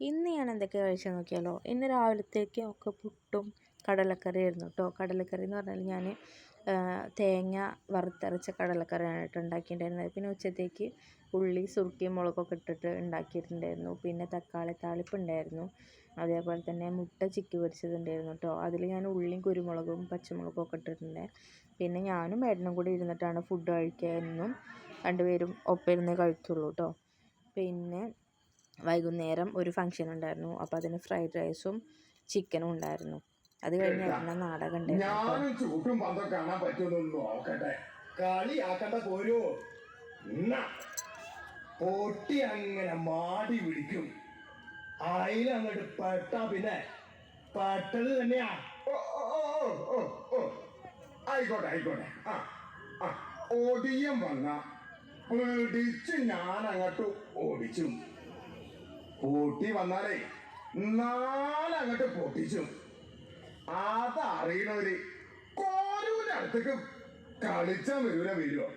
ഇന്ന് ഞാൻ എന്തൊക്കെ കഴിച്ചെന്ന് നോക്കിയാലോ. ഇന്ന് രാവിലത്തേക്ക് ഒക്കെ പുട്ടും കടലക്കറി ആയിരുന്നു കേട്ടോ. കടലക്കറി എന്ന് പറഞ്ഞാൽ ഞാൻ തേങ്ങ വറുത്തരച്ച കടലക്കറിയാണ് കേട്ടോ ഉണ്ടാക്കിയിട്ടുണ്ടായിരുന്നത്. പിന്നെ ഉച്ചത്തേക്ക് ഉള്ളി സുർക്കയും മുളകൊക്കെ ഇട്ടിട്ട് ഉണ്ടാക്കിയിട്ടുണ്ടായിരുന്നു. പിന്നെ തക്കാളി താളിപ്പുണ്ടായിരുന്നു. അതേപോലെ തന്നെ മുട്ട ചിക്കി പൊരിച്ചതുണ്ടായിരുന്നു കേട്ടോ. അതിൽ ഞാൻ ഉള്ളിയും കുരുമുളകും പച്ചമുളകും ഒക്കെ ഇട്ടിട്ടുണ്ട്. പിന്നെ ഞാനും ഏട്ടനും കൂടി ഇരുന്നിട്ടാണ് ഫുഡ് കഴിക്കുക. എന്നും രണ്ടുപേരും ഒപ്പം ഇരുന്നേ കഴിക്കുള്ളൂ കേട്ടോ. പിന്നെ വൈകുന്നേരം ഒരു ഫംഗ്ഷൻ ഉണ്ടായിരുന്നു. അപ്പോൾ അതിന് ഫ്രൈഡ് റൈസും ചിക്കനും ഉണ്ടായിരുന്നു. അത് കഴിഞ്ഞ് ഏട്ടൻ്റെ നാടകം പൊട്ടി അങ്ങനെ മാടി പിടിക്കും. അതിലങ്ങോട്ട് പെട്ടാ പിന്നെ പെട്ടത് തന്നെയാ. ആയിക്കോട്ടെ ആയിക്കോട്ടെ. ഒടിയം വന്ന പിടിച്ച് ഞാൻ അങ്ങോട്ട് ഓടിച്ചു. പൊട്ടി വന്നാലേ നാലങ്ങോട്ട് പൊട്ടിച്ചു. അതറിയണവര് കോരൂന്റെ അടുത്തേക്ക് കളിച്ചാൻ വരുമോ?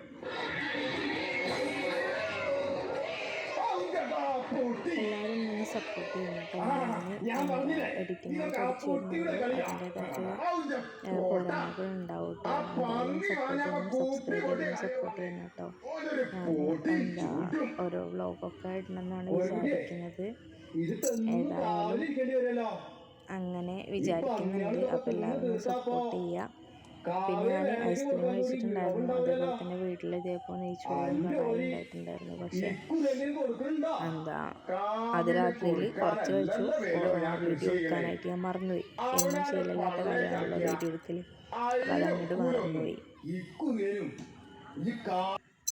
എല്ലാവരും എന്നെ സപ്പോർട്ട് ചെയ്യുന്നുട്ടോ. ഞാൻ എഡിറ്റിംഗ് അതിൻ്റെതായിട്ടുള്ള പോരായ്മകൾ ഉണ്ടാവും കേട്ടോ. എന്തായാലും സപ്പോർട്ട് ചെയ്യണം കേട്ടോ. ഞാൻ ഓരോ വ്ളോഗൊക്കെ ഇടണമെന്നാണ് വിചാരിക്കുന്നത്. ഏതായാലും അങ്ങനെ വിചാരിക്കുന്നുണ്ട്. അപ്പോൾ എല്ലാവരും സപ്പോർട്ട് ചെയ്യുക. പിന്നെ ഞാൻ ഐസ്ക്രീം കഴിച്ചിട്ടുണ്ടായിരുന്നു. അതേപോലെ തന്നെ വീട്ടിൽ ഇതേപോലെ നെയ്ച്ചോറും കടായി ഉണ്ടായിട്ടുണ്ടായിരുന്നു. പക്ഷേ അത് രാത്രിയിൽ കുറച്ച് കഴിച്ചു. വീഡിയോ എടുക്കാനായിട്ട് ഞാൻ മറന്നുപോയി. എന്നും ശീലമില്ലാത്ത കാര്യമാണല്ലോ വീഡിയോ എടുക്കൽ. അപ്പോൾ അതങ്ങോട്ട് മറന്നുപോയി.